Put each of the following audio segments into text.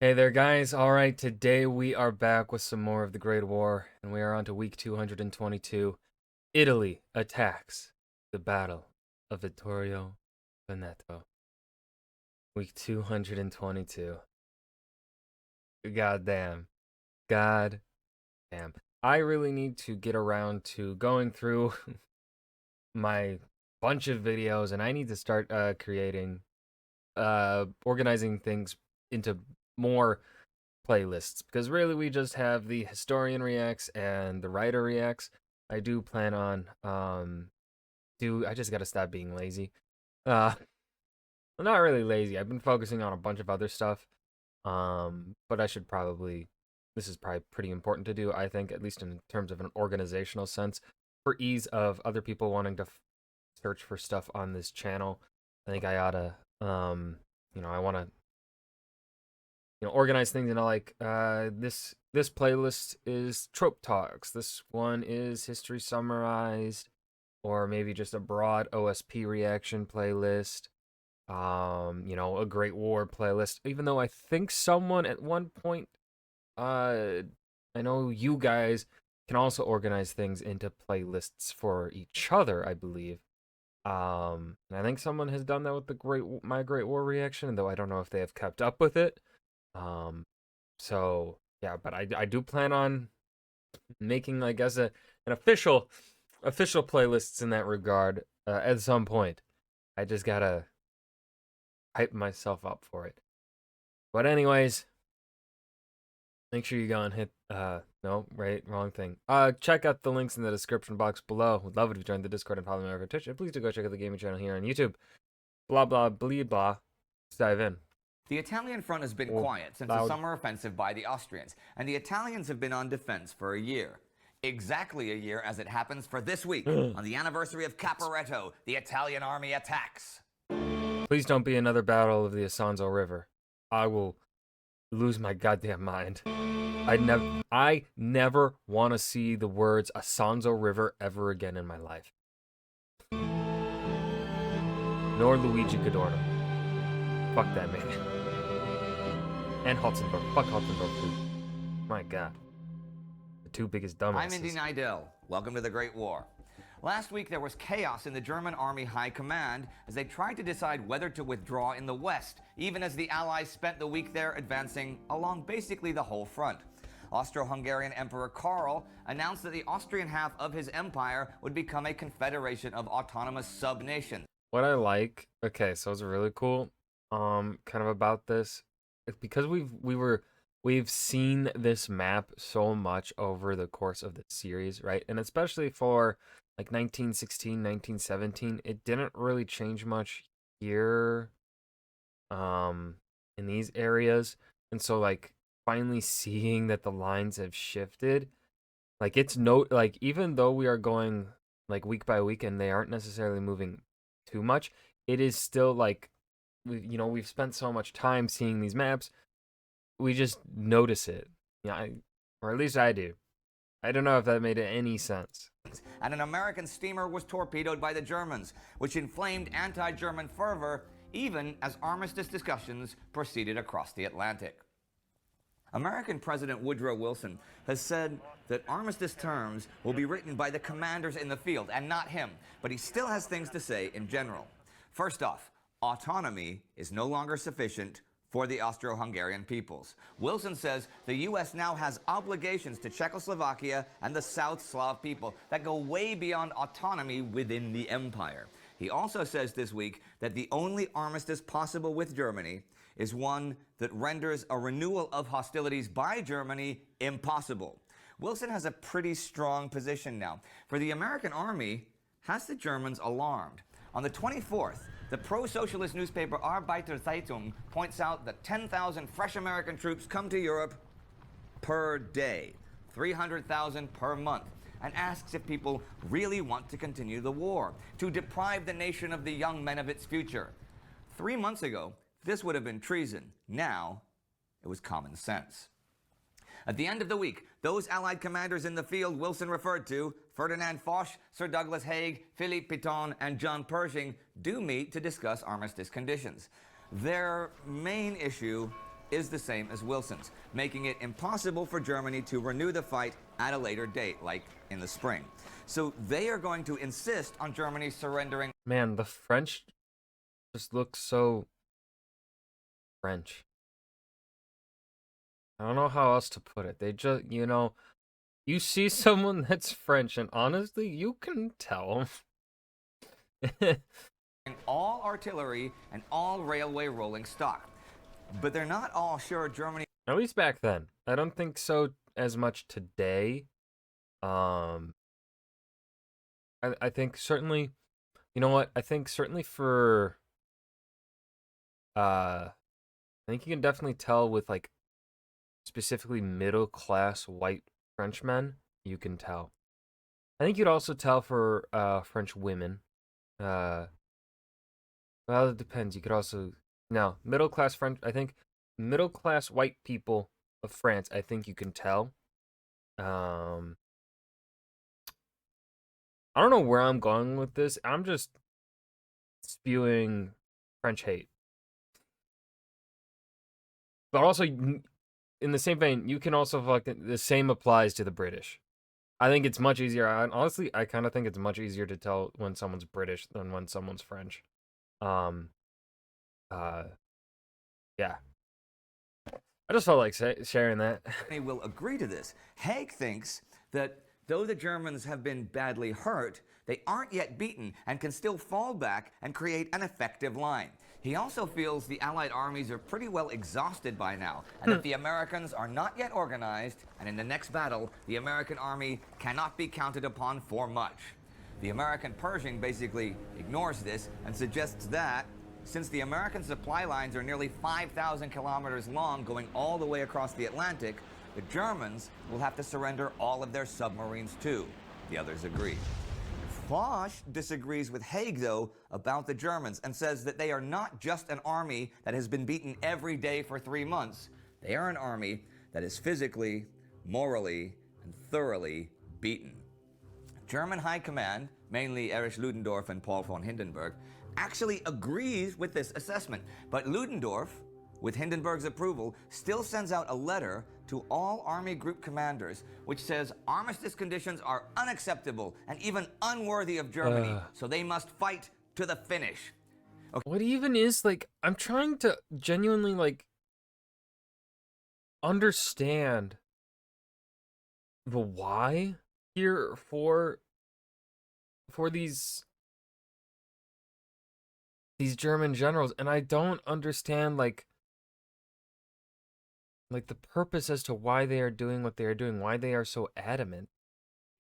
Hey there, guys. All right, today we are back with some more of the Great War, and we are on to week 222. Italy attacks the Battle of Vittorio Veneto. Week 222. God damn. God damn. I really need to get around to going through my bunch of videos, and I need to start organizing things into more playlists because really we just have the historian reacts and the writer reacts. I do plan on do I just gotta stop being lazy. Uh I'm not really lazy. I've been focusing on a bunch of other stuff. But I should probably this is probably pretty important to do, I think, at least in terms of an organizational sense, for ease of other people wanting to search for stuff on this channel. I think I oughta I wanna organize things into like this playlist is trope talks, this one is history summarized, or maybe just a broad OSP reaction playlist, a Great War playlist, even though I think someone at one point, I know you guys can also organize things into playlists for each other, I believe. And I think someone has done that with my Great War reaction, though I don't know if they have kept up with it. Um, so yeah, but I do plan on making, I guess, an official playlists in that regard at some point. I just gotta hype myself up for it. But anyways, make sure you go and hit no, right, wrong thing. Check out the links in the description box below. Would love it if you joined the Discord and follow me over Twitch. And please do go check out the gaming channel here on YouTube. Blah blah blah blah. Let's dive in. The Italian front has been quiet since the summer offensive by the Austrians, and the Italians have been on defense for a year. Exactly a year as it happens for this week, on the anniversary of Caporetto, the Italian army attacks. Please don't be another battle of the Isonzo River. I will lose my goddamn mind. I never want to see the words Isonzo River ever again in my life. Nor Luigi Cadorna. Fuck that man. And Hotzendorf. Fuck Hotzendorf too. My god. The two biggest dumbasses. I'm Indy Nidell. Welcome to the Great War. Last week there was chaos in the German Army High Command as they tried to decide whether to withdraw in the West, even as the Allies spent the week there advancing along basically the whole front. Austro-Hungarian Emperor Karl announced that the Austrian half of his empire would become a confederation of autonomous sub-nations. What I like, okay, so it's really cool, kind of about this, because we've seen this map so much over the course of the series, right? And especially for like 1916, 1917, it didn't really change much here, in these areas. And so like finally seeing that the lines have shifted, like like even though we are going like week by week and they aren't necessarily moving too much, it is still like, we've spent so much time seeing these maps, we just notice it. Yeah, or at least I do. I don't know if that made any sense. And an American steamer was torpedoed by the Germans, which inflamed anti-German fervor even as armistice discussions proceeded across the Atlantic. American President Woodrow Wilson has said that armistice terms will be written by the commanders in the field and not him, but he still has things to say in general. First off, autonomy is no longer sufficient for the Austro-Hungarian peoples. Wilson says the U.S. now has obligations to Czechoslovakia and the South Slav people that go way beyond autonomy within the empire. He also says this week that the only armistice possible with Germany is one that renders a renewal of hostilities by Germany impossible. Wilson has a pretty strong position now, for the American army has the Germans alarmed. On the 24th, the pro-socialist newspaper Arbeiter Zeitung points out that 10,000 fresh American troops come to Europe per day, 300,000 per month, and asks if people really want to continue the war, to deprive the nation of the young men of its future. 3 months ago, this would have been treason. Now, it was common sense. At the end of the week, those Allied commanders in the field Wilson referred to, Ferdinand Foch, Sir Douglas Haig, Philippe Pétain, and John Pershing, do meet to discuss armistice conditions. Their main issue is the same as Wilson's, making it impossible for Germany to renew the fight at a later date, like in the spring. So they are going to insist on Germany surrendering. Man, the French just look so French. I don't know how else to put it. They just, you see someone that's French, and honestly, you can tell. All artillery and all railway rolling stock. But they're not all sure Germany. At least back then. I don't think so as much today. I think certainly, you know what? I think certainly for, I think you can definitely tell with like specifically middle class white Frenchmen. You can tell. I think you'd also tell for French women. Well, it depends. You could also no middle class French. I think middle class white people of France. I think you can tell. I don't know where I'm going with this. I'm just spewing French hate. But also, in the same vein, you can also the same applies to the British. I think it's much easier. Honestly, I kind of think it's much easier to tell when someone's British than when someone's French. Yeah. I just felt like sharing that. They will agree to this. Haig thinks that though the Germans have been badly hurt, they aren't yet beaten and can still fall back and create an effective line. He also feels the Allied armies are pretty well exhausted by now, and that the Americans are not yet organized, and in the next battle, the American army cannot be counted upon for much. The American Pershing basically ignores this and suggests that, since the American supply lines are nearly 5,000 kilometers long going all the way across the Atlantic, the Germans will have to surrender all of their submarines too. The others agree. Foch disagrees with Haig, though, about the Germans and says that they are not just an army that has been beaten every day for 3 months. They are an army that is physically, morally, and thoroughly beaten. German High Command, mainly Erich Ludendorff and Paul von Hindenburg, actually agrees with this assessment. But Ludendorff, with Hindenburg's approval, still sends out a letter to all Army Group commanders, which says armistice conditions are unacceptable and even unworthy of Germany, so they must fight to the finish. Okay. What even is, like, I'm trying to genuinely, like, understand the why here for these German generals, and I don't understand, like the purpose as to why they are doing what they are doing, why they are so adamant.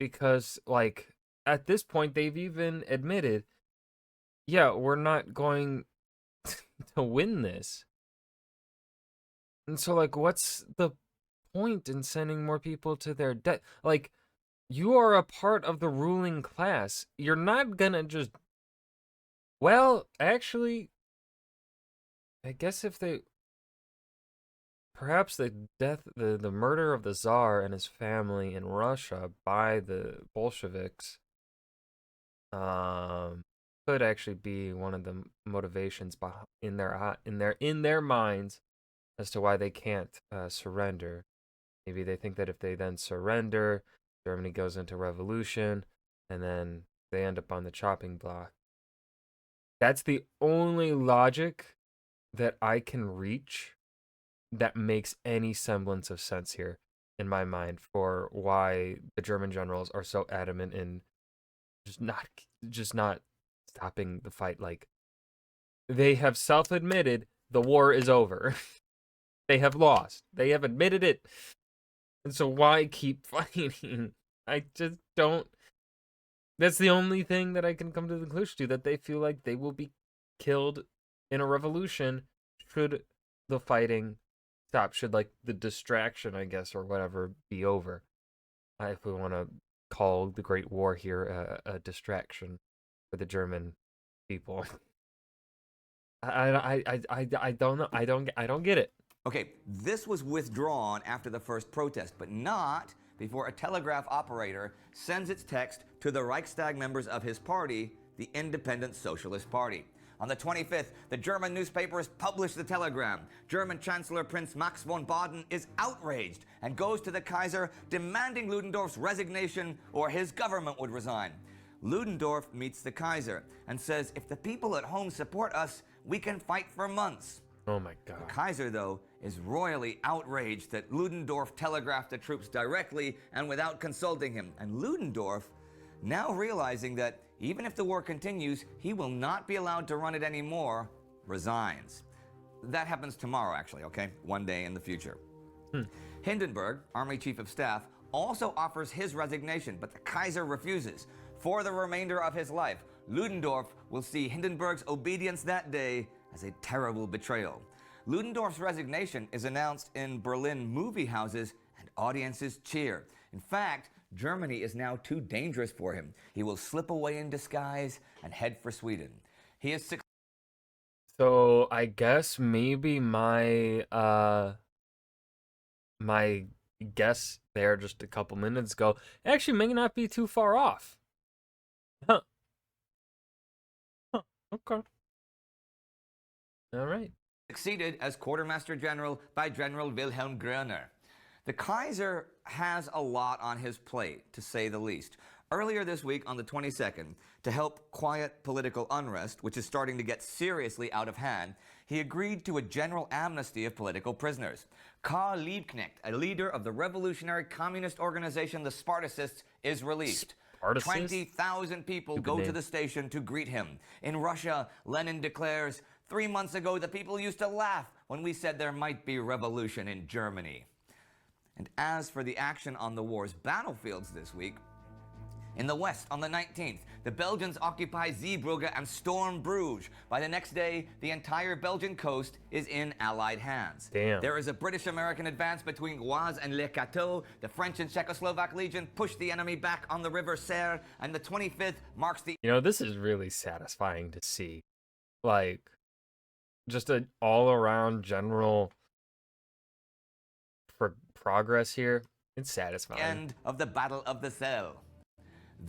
Because, like, at this point, they've even admitted, yeah, we're not going to win this. And so, like, what's the point in sending more people to their death? Like, you are a part of the ruling class. You're not gonna just... Well, actually, I guess if they... Perhaps the murder of the Tsar and his family in Russia by the Bolsheviks could actually be one of the motivations in their minds as to why they can't surrender. Maybe they think that if they then surrender, Germany goes into revolution, and then they end up on the chopping block. That's the only logic that I can reach that makes any semblance of sense here in my mind for why the German generals are so adamant in just not stopping the fight. Like, they have self-admitted the war is over. They have lost. They have admitted it. And so why keep fighting? I just don't... That's the only thing that I can come to the conclusion to, that they feel like they will be killed in a revolution should the fighting stop, should, like, the distraction, I guess, or whatever, be over. If we want to call the Great War here a distraction for the German people. I don't know. I don't get it. Okay, this was withdrawn after the first protest, but not before a telegraph operator sends its text to the Reichstag members of his party, the Independent Socialist Party. On the 25th, the German newspapers publish the telegram. German Chancellor Prince Max von Baden is outraged and goes to the Kaiser demanding Ludendorff's resignation or his government would resign. Ludendorff meets the Kaiser and says, if the people at home support us, we can fight for months. Oh my God. The Kaiser, though, is royally outraged that Ludendorff telegraphed the troops directly and without consulting him. And Ludendorff, now realizing that even if the war continues, he will not be allowed to run it anymore, resigns. That happens tomorrow, actually, okay? One day in the future. Hindenburg, Army Chief of Staff, also offers his resignation, but the Kaiser refuses. For the remainder of his life, Ludendorff will see Hindenburg's obedience that day as a terrible betrayal. Ludendorff's resignation is announced in Berlin movie houses and audiences cheer. In fact, Germany is now too dangerous for him. He will slip away in disguise and head for Sweden. He is So I guess maybe my my guess there just a couple minutes ago actually may not be too far off. Huh. Huh. Okay. All right. succeeded as Quartermaster General by General Wilhelm Groener. The Kaiser has a lot on his plate, to say the least. Earlier this week, on the 22nd, to help quiet political unrest, which is starting to get seriously out of hand, he agreed to a general amnesty of political prisoners. Karl Liebknecht, a leader of the revolutionary communist organization the Spartacists, is released. 20,000 people go to the station to greet him. In Russia, Lenin declares, 3 months ago, the people used to laugh when we said there might be revolution in Germany. And as for the action on the war's battlefields this week, in the west, on the 19th, the Belgians occupy Zeebrugge and storm Bruges. By the next day, the entire Belgian coast is in Allied hands. Damn. There is a British-American advance between Oise and Le Cateau. The French and Czechoslovak Legion push the enemy back on the River Serre, and the 25th marks the... You know, this is really satisfying to see. Like, just an all-around general progress here. It's satisfying. End of the Battle of the Selle.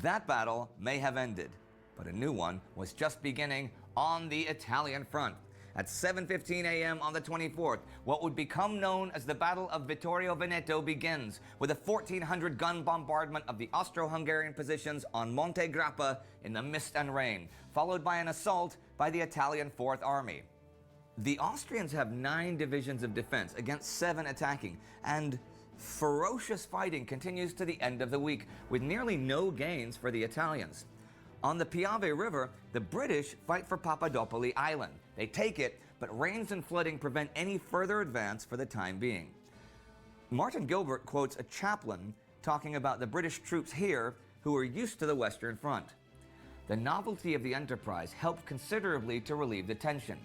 That battle may have ended, but a new one was just beginning on the Italian front. At 7:15 a.m. on the 24th, what would become known as the Battle of Vittorio Veneto begins, with a 1,400-gun bombardment of the Austro-Hungarian positions on Monte Grappa in the mist and rain, followed by an assault by the Italian Fourth Army. The Austrians have 9 divisions of defense against 7 attacking, and ferocious fighting continues to the end of the week, with nearly no gains for the Italians. On the Piave River, the British fight for Papadopoli Island. They take it, but rains and flooding prevent any further advance for the time being. Martin Gilbert quotes a chaplain talking about the British troops here who are used to the Western Front. The novelty of the enterprise helped considerably to relieve the tension.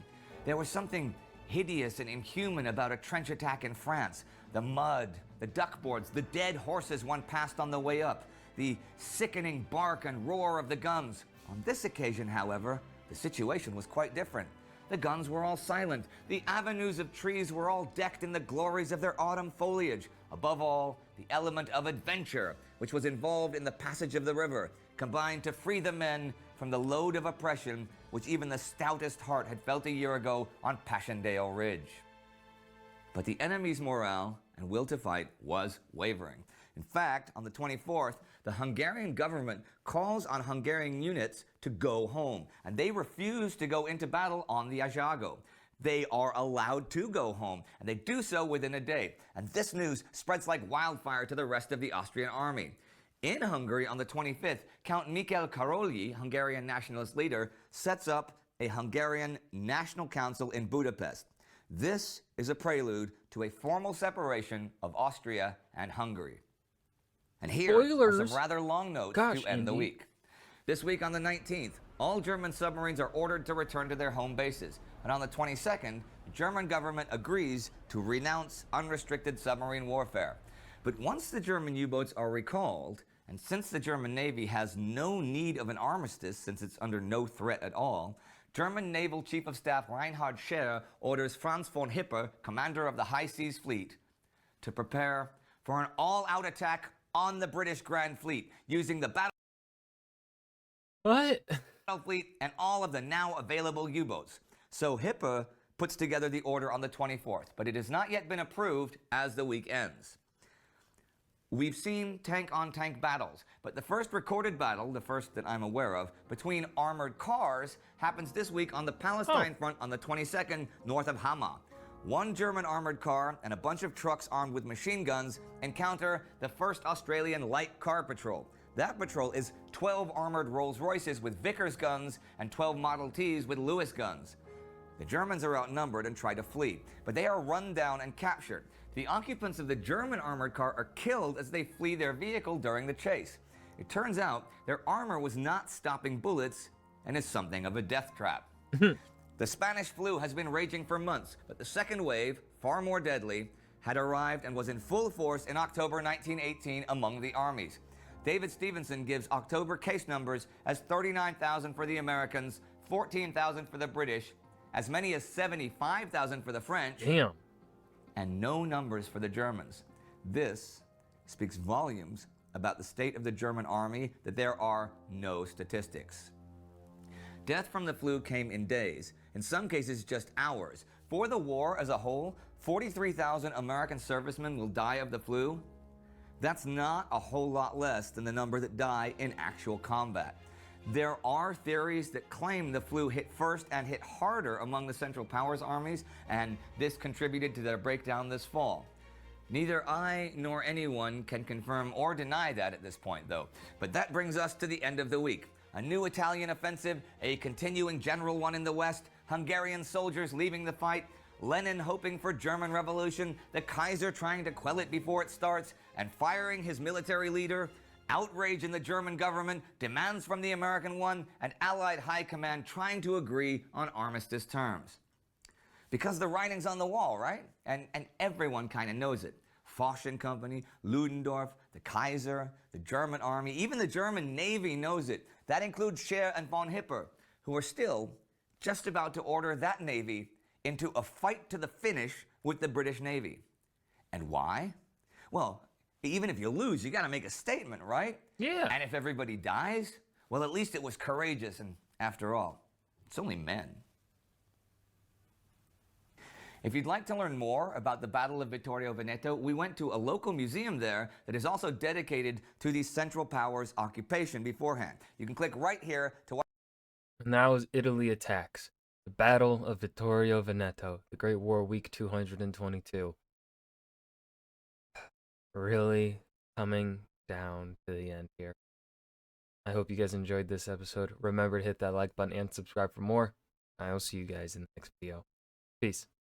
There was something hideous and inhuman about a trench attack in France. The mud, the duckboards, the dead horses one passed on the way up, the sickening bark and roar of the guns. On this occasion, however, the situation was quite different. The guns were all silent. The avenues of trees were all decked in the glories of their autumn foliage. Above all, the element of adventure, which was involved in the passage of the river, combined to free the men from the load of oppression which even the stoutest heart had felt a year ago on Passchendaele Ridge. But the enemy's morale and will to fight was wavering. In fact, on the 24th, the Hungarian government calls on Hungarian units to go home, and they refuse to go into battle on the Ajago. They are allowed to go home, and they do so within a day. And this news spreads like wildfire to the rest of the Austrian army. In Hungary, on the 25th, Count Mikel Karolyi, Hungarian nationalist leader, sets up a Hungarian National Council in Budapest. This is a prelude to a formal separation of Austria and Hungary. And here are some rather long notes to end the week. This week on the 19th, all German submarines are ordered to return to their home bases. And on the 22nd, the German government agrees to renounce unrestricted submarine warfare. But once the German U-boats are recalled, and since the German Navy has no need of an armistice since it's under no threat at all, German Naval Chief of Staff Reinhard Scheer orders Franz von Hipper, commander of the High Seas Fleet, to prepare for an all-out attack on the British Grand Fleet using the battle fleet and all of the now available U-boats. So Hitler puts together the order on the 24th, but it has not yet been approved as the week ends. We've seen tank-on-tank battles, but the first recorded battle, the first that I'm aware of, between armored cars happens this week on the Palestine front on the 22nd, north of Hama. One German armored car and a bunch of trucks armed with machine guns encounter the 1st Australian Light Car Patrol. That patrol is 12 armored Rolls-Royces with Vickers guns and 12 Model Ts with Lewis guns. The Germans are outnumbered and try to flee, but they are run down and captured. The occupants of the German armored car are killed as they flee their vehicle during the chase. It turns out their armor was not stopping bullets and is something of a death trap. The Spanish flu has been raging for months, but the second wave, far more deadly, had arrived and was in full force in October 1918 among the armies. David Stevenson gives October case numbers as 39,000 for the Americans, 14,000 for the British, as many as 75,000 for the French. Damn. And no numbers for the Germans. This speaks volumes about the state of the German army that there are no statistics. Death from the flu came in days, in some cases just hours. For the war as a whole, 43,000 American servicemen will die of the flu. That's not a whole lot less than the number that die in actual combat. There are theories that claim the flu hit first and hit harder among the Central Powers armies, and this contributed to their breakdown this fall. Neither I nor anyone can confirm or deny that at this point, though. But that brings us to the end of the week. A new Italian offensive, a continuing general one in the west, Hungarian soldiers leaving the fight, Lenin hoping for German revolution, the Kaiser trying to quell it before it starts, and firing his military leader, outrage in the German government, demands from the American one, and Allied high command trying to agree on armistice terms. Because the writing's on the wall, right? And everyone kind of knows it. Foch and Company, Ludendorff, the Kaiser, the German army, even the German Navy knows it. That includes Scheer and von Hipper, who are still just about to order that Navy into a fight to the finish with the British Navy. And why? Well, even if you lose, you got to make a statement, right? Yeah. And if everybody dies, well, at least it was courageous, and after all, it's only men. If you'd like to learn more about the Battle of Vittorio Veneto, we went to a local museum there that is also dedicated to the Central Powers occupation beforehand. You can click right here to watch. Now as Italy attacks. The Battle of Vittorio Veneto. The Great War, Week 222. Really coming down to the end here. I hope you guys enjoyed this episode. Remember to hit that like button and subscribe for more. I will see you guys in the next video. Peace.